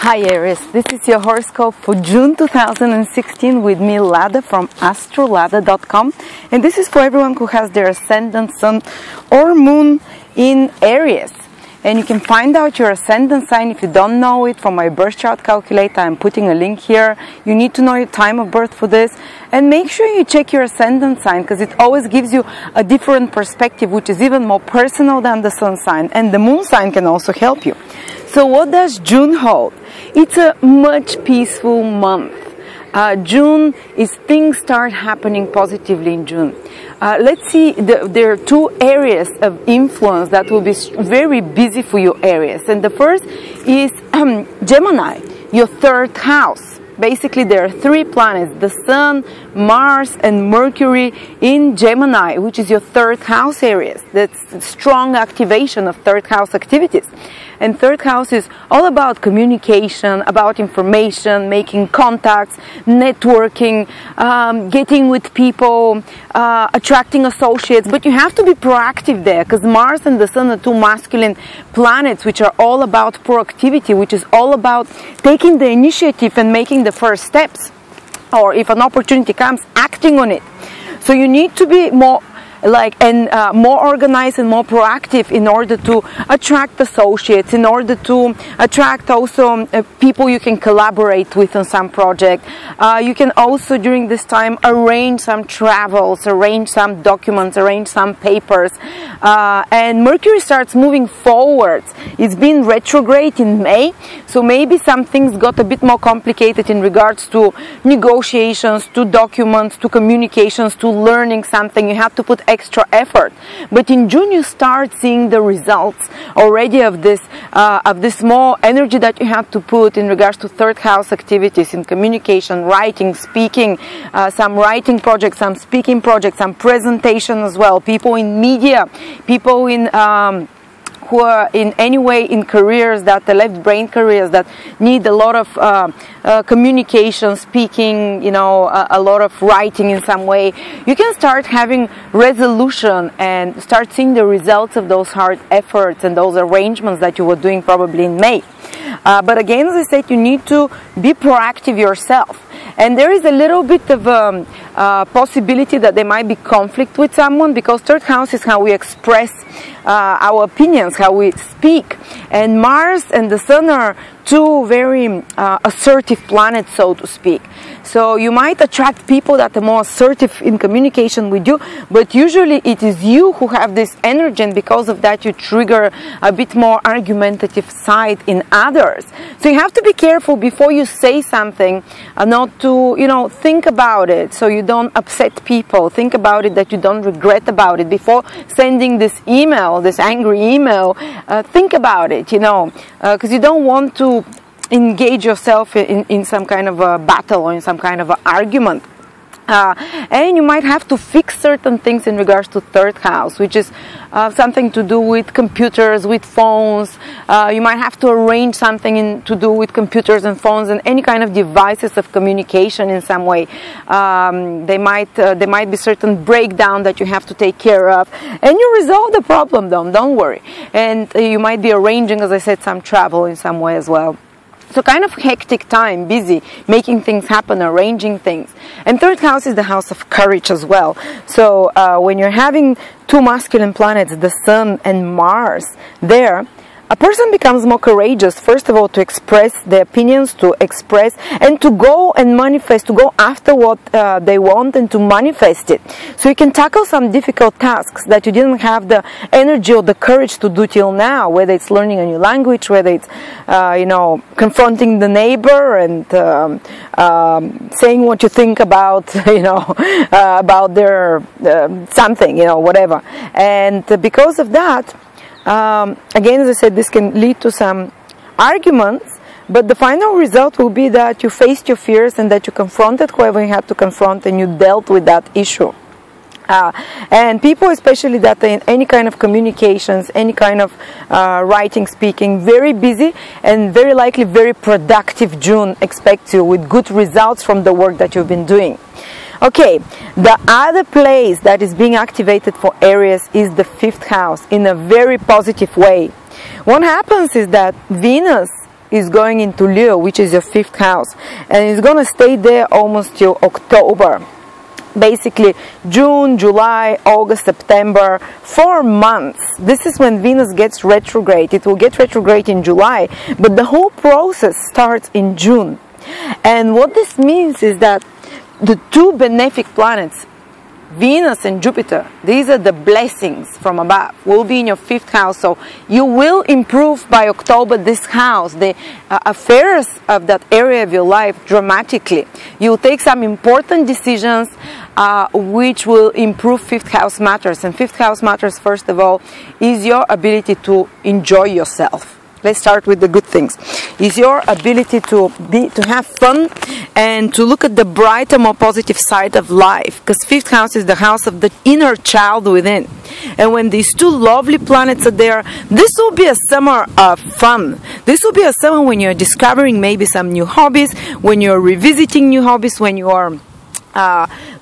Hi Aries, this is your horoscope for June 2016 with me, Lada, from astrolada.com, and this is for everyone who has their ascendant, sun or moon in Aries. And you can find out your ascendant sign if you don't know it from my birth chart calculator. I'm putting a link here. You need to know your time of birth for this, and make sure you check your ascendant sign, because it always gives you a different perspective, which is even more personal than the sun sign, and the moon sign can also help you. So what does June hold? It's a much peaceful month. June is things start happening positively in June. Let's see, there are two areas of influence that will be very busy for your Aries. And the first is Gemini, your third house. Basically, there are three planets, the Sun, Mars, and Mercury in Gemini, which is your third house Aries. That's strong activation of third house activities. And third house is all about communication, about information, making contacts, networking, getting with people, attracting associates. But you have to be proactive there, because Mars and the Sun are two masculine planets, which are all about proactivity, which is all about taking the initiative and making the first steps. Or if an opportunity comes, acting on it. So you need to be more more organized and more proactive in order to attract associates, in order to attract also people you can collaborate with on some project. You can also during this time arrange some travels, arrange some documents, arrange some papers. And Mercury starts moving forwards. It's been retrograde in May, so maybe some things got a bit more complicated in regards to negotiations, to documents, to communications, to learning something. You have to put extra effort, but in June you start seeing the results already of this more energy that you have to put in regards to third house activities in communication, writing, speaking, some writing projects, some speaking projects, some presentation as well. People in media, people in who are in any way in careers that the left brain careers that need a lot of communication, speaking, a lot of writing in some way. You can start having resolution and start seeing the results of those hard efforts and those arrangements that you were doing probably in May. But again, as I said, you need to be proactive yourself. And there is a little bit of a possibility that there might be conflict with someone, because third house is how we express our opinions, how we speak. And Mars and the Sun are two very assertive planets, so to speak. So you might attract people that are more assertive in communication with you, but usually it is you who have this energy, and because of that you trigger a bit more argumentative side in others. So you have to be careful before you say something, not to, think about it so you don't upset people. Think about it that you don't regret about it. Before sending this email, this angry email, think about it, because you don't want to engage yourself in some kind of a battle or in some kind of an argument. And you might have to fix certain things in regards to third house, which is something to do with computers, with phones. You might have to arrange something to do with computers and phones and any kind of devices of communication in some way. There might be certain breakdown that you have to take care of, and you resolve the problem. Don't worry. And you might be arranging, as I said, some travel in some way as well. So kind of hectic time, busy, making things happen, arranging things. And third house is the house of courage as well. So when you're having two masculine planets, the Sun and Mars there, a person becomes more courageous, first of all, to express their opinions, to express and to go and manifest, to go after what they want and to manifest it. So you can tackle some difficult tasks that you didn't have the energy or the courage to do till now, whether it's learning a new language, whether it's, confronting the neighbor and saying what you think about, about their something, whatever. And because of that, again, as I said, this can lead to some arguments, but the final result will be that you faced your fears and that you confronted whoever you had to confront and you dealt with that issue. And people, especially that are in any kind of communications, any kind of writing, speaking, very busy and very likely very productive June expects you with good results from the work that you've been doing. Okay, the other place that is being activated for Aries is the 5th house in a very positive way. What happens is that Venus is going into Leo, which is your 5th house, and it's going to stay there almost till October. Basically June, July, August, September, 4 months. This is when Venus gets retrograde. It will get retrograde in July, but the whole process starts in June. And what this means is that the two benefic planets, Venus and Jupiter, these are the blessings from above, will be in your 5th house. So you will improve by October this house, the affairs of that area of your life dramatically. You will take some important decisions which will improve 5th house matters. And 5th house matters, first of all, is your ability to enjoy yourself. Let's start with the good things. Is your ability to have fun and to look at the brighter, more positive side of life. Because 5th house is the house of the inner child within. And when these two lovely planets are there, this will be a summer of fun. This will be a summer when you're discovering maybe some new hobbies, when you're revisiting new hobbies, when you are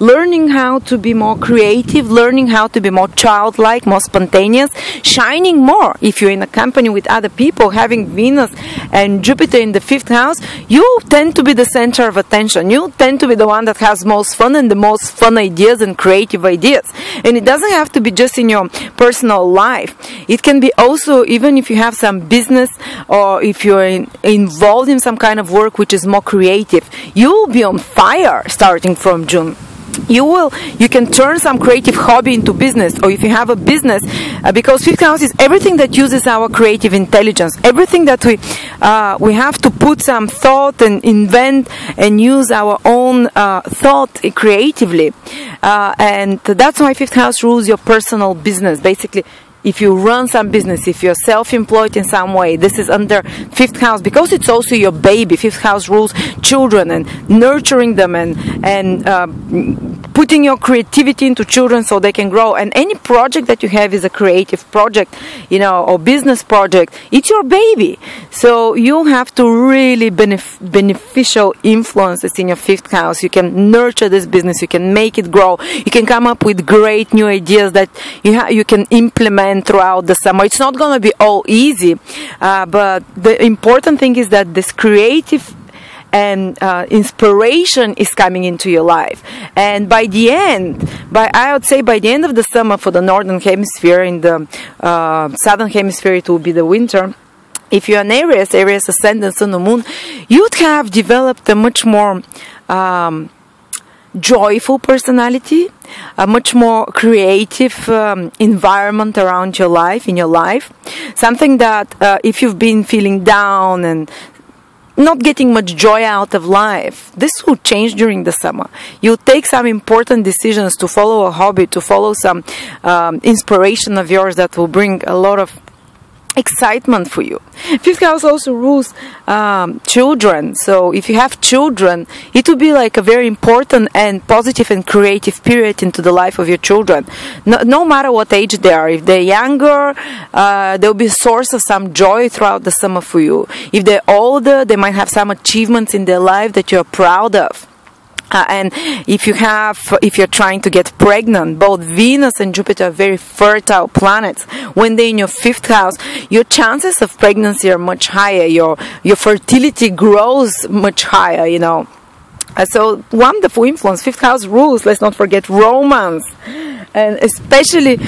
learning how to be more creative, learning how to be more childlike, more spontaneous, shining more. If you're in a company with other people, having Venus and Jupiter in the 5th house, you tend to be the center of attention. You tend to be the one that has most fun and the most fun ideas and creative ideas. And it doesn't have to be just in your personal life. It can be also, even if you have some business or if you're involved in some kind of work which is more creative, you'll be on fire starting from June. You can turn some creative hobby into business, or if you have a business, because 5th house is everything that uses our creative intelligence, everything that we have to put some thought and invent and use our own thought creatively, and that's why 5th house rules your personal business. Basically, if you run some business, if you're self-employed in some way, this is under 5th house, because it's also your baby. 5th house rules children and nurturing them and putting your creativity into children so they can grow. And any project that you have is a creative project, or business project. It's your baby. So you have to really beneficial influences in your 5th house. You can nurture this business. You can make it grow. You can come up with great new ideas that you can implement throughout the summer. It's not going to be all easy, but the important thing is that this creative and inspiration is coming into your life. And by the end, I would say by the end of the summer for the northern hemisphere, in the southern hemisphere it will be the winter. If you're an Aries ascendant, Sun or Moon, you'd have developed a much more joyful personality, a much more creative environment around your life, in your life. Something that if you've been feeling down and not getting much joy out of life, this will change during the summer. You'll take some important decisions to follow a hobby, to follow some inspiration of yours that will bring a lot of excitement for you. 5th house also rules children. So if you have children, it will be like a very important and positive and creative period into the life of your children. No matter what age they are. If they're younger, they'll be a source of some joy throughout the summer for you. If they're older, they might have some achievements in their life that you're proud of. And if you're trying to get pregnant, both Venus and Jupiter are very fertile planets. When they're in your 5th house, your chances of pregnancy are much higher. Your fertility grows much higher, So wonderful influence. 5th house rules, let's not forget, romance. And especially,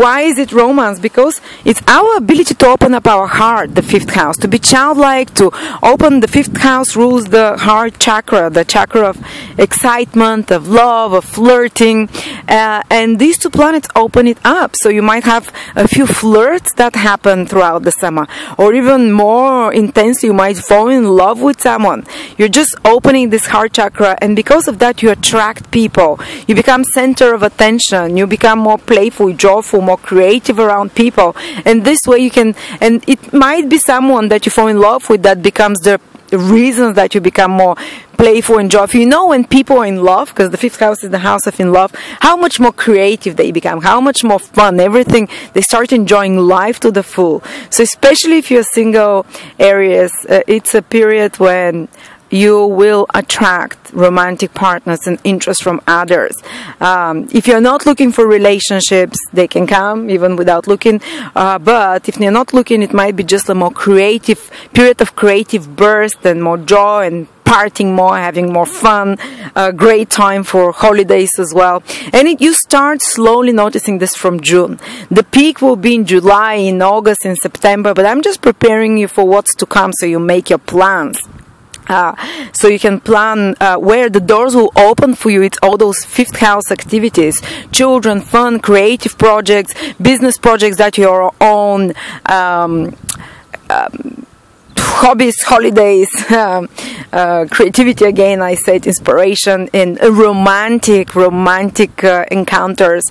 why is it romance? Because it's our ability to open up our heart, the 5th house, to be childlike, to open. The 5th house rules the heart chakra, the chakra of excitement, of love, of flirting. And these two planets open it up. So you might have a few flirts that happen throughout the summer. Or even more intensely, you might fall in love with someone. You're just opening this heart chakra, and because of that, you attract people. You become center of attention. You become more playful, joyful, more creative around people. And this way you can, and it might be someone that you fall in love with that becomes the reasons that you become more playful and joyful. When people are in love, because the 5th house is the house of in love, how much more creative they become, how much more fun, everything, they start enjoying life to the full. So especially if you're single Aries, it's a period when you will attract romantic partners and interest from others. If you're not looking for relationships, they can come even without looking. But if you're not looking, it might be just a more creative period of creative burst and more joy and partying more, having more fun, a great time for holidays as well. And you start slowly noticing this from June. The peak will be in July, in August, in September, but I'm just preparing you for what's to come so you make your plans. So you can plan where the doors will open for you. It's all those fifth house activities, children, fun, creative projects, business projects that you're on, hobbies, holidays, creativity again, I said, inspiration, and romantic encounters.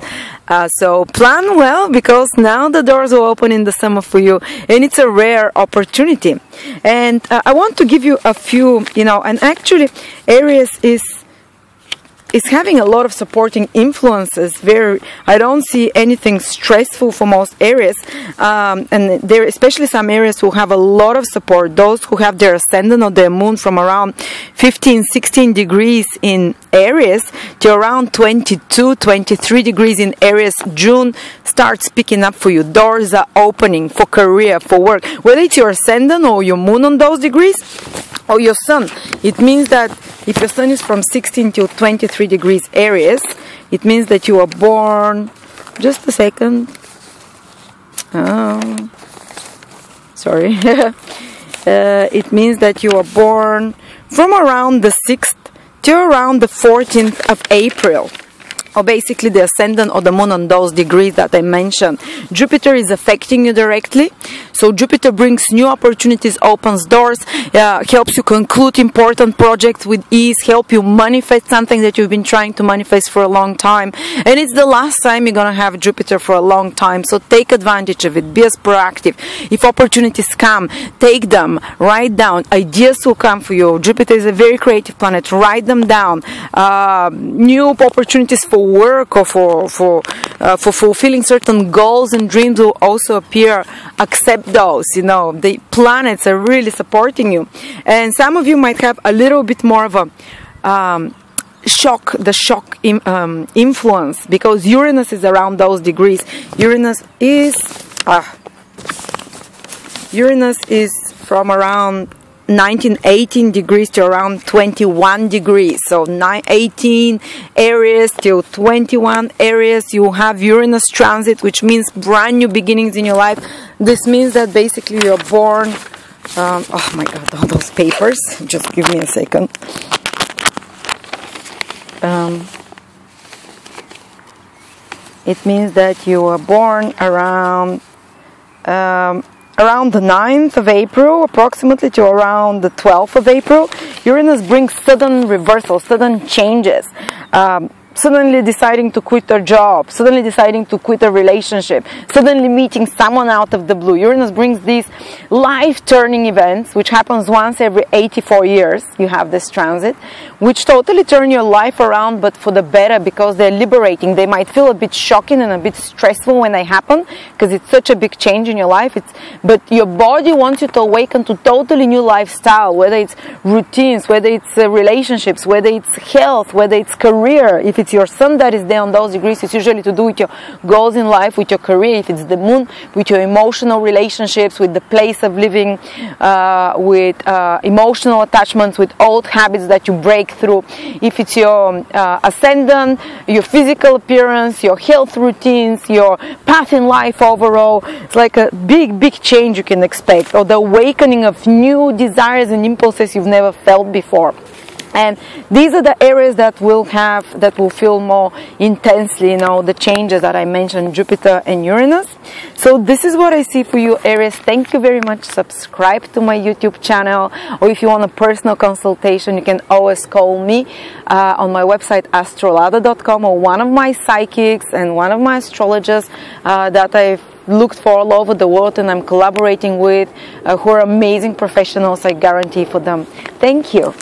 So plan well, because now the doors will open in the summer for you, and it's a rare opportunity. And I want to give you a few, and actually Aries is having a lot of supporting influences. I don't see anything stressful for most Aries, and there are especially some Aries who have a lot of support. Those who have their ascendant or their moon from around 15-16 degrees in Aries to around 22-23 degrees in Aries. June starts picking up for you. Doors are opening for career, for work, whether it's your ascendant or your moon on those degrees, or your sun. It means that if your sun is from 16 to 23 degrees Aries, it means that you were born, just a second, sorry, it means that you were born from around the 6th to around the 14th of April. Or basically the ascendant or the moon on those degrees that I mentioned. Jupiter is affecting you directly. So Jupiter brings new opportunities, opens doors, helps you conclude important projects with ease, help you manifest something that you've been trying to manifest for a long time. And it's the last time you're going to have Jupiter for a long time. So take advantage of it. Be as proactive. If opportunities come, take them. Write down. Ideas will come for you. Jupiter is a very creative planet. Write them down. New opportunities for work or for fulfilling certain goals and dreams will also appear. Accept those. The planets are really supporting you, and some of you might have a little bit more of a shock influence, because Uranus is around those degrees. Uranus is from around 19-18 degrees to around 21 degrees. So 18 Aries till 21 Aries, you have Uranus transit, which means brand new beginnings in your life. This means that basically you're born, oh my god, all those papers, just give me a second. It means that you were born around the 9th of April, approximately, to around the 12th of April. Uranus brings sudden reversals, sudden changes. Suddenly deciding to quit a job, suddenly deciding to quit a relationship, suddenly meeting someone out of the blue. Uranus brings these life-turning events, which happens once every 84 years. You have this transit, which totally turn your life around, but for the better, because they're liberating. They might feel a bit shocking and a bit stressful when they happen, because it's such a big change in your life. But your body wants you to awaken to totally new lifestyle, whether it's routines, whether it's relationships, whether it's health, whether it's career. If it's your sun that is there on those degrees, it's usually to do with your goals in life, with your career. If it's the moon, with your emotional relationships, with the place of living, with emotional attachments, with old habits that you break through. If it's your ascendant, your physical appearance, your health routines, your path in life overall, it's like a big change you can expect, or the awakening of new desires and impulses you've never felt before. And these are the areas that will feel more intensely, the changes that I mentioned, Jupiter and Uranus. So this is what I see for you, Aries. Thank you very much. Subscribe to my YouTube channel, or if you want a personal consultation, you can always call me on my website astrolada.com, or one of my psychics and one of my astrologers that I've looked for all over the world and I'm collaborating with, who are amazing professionals. I guarantee for them. Thank you.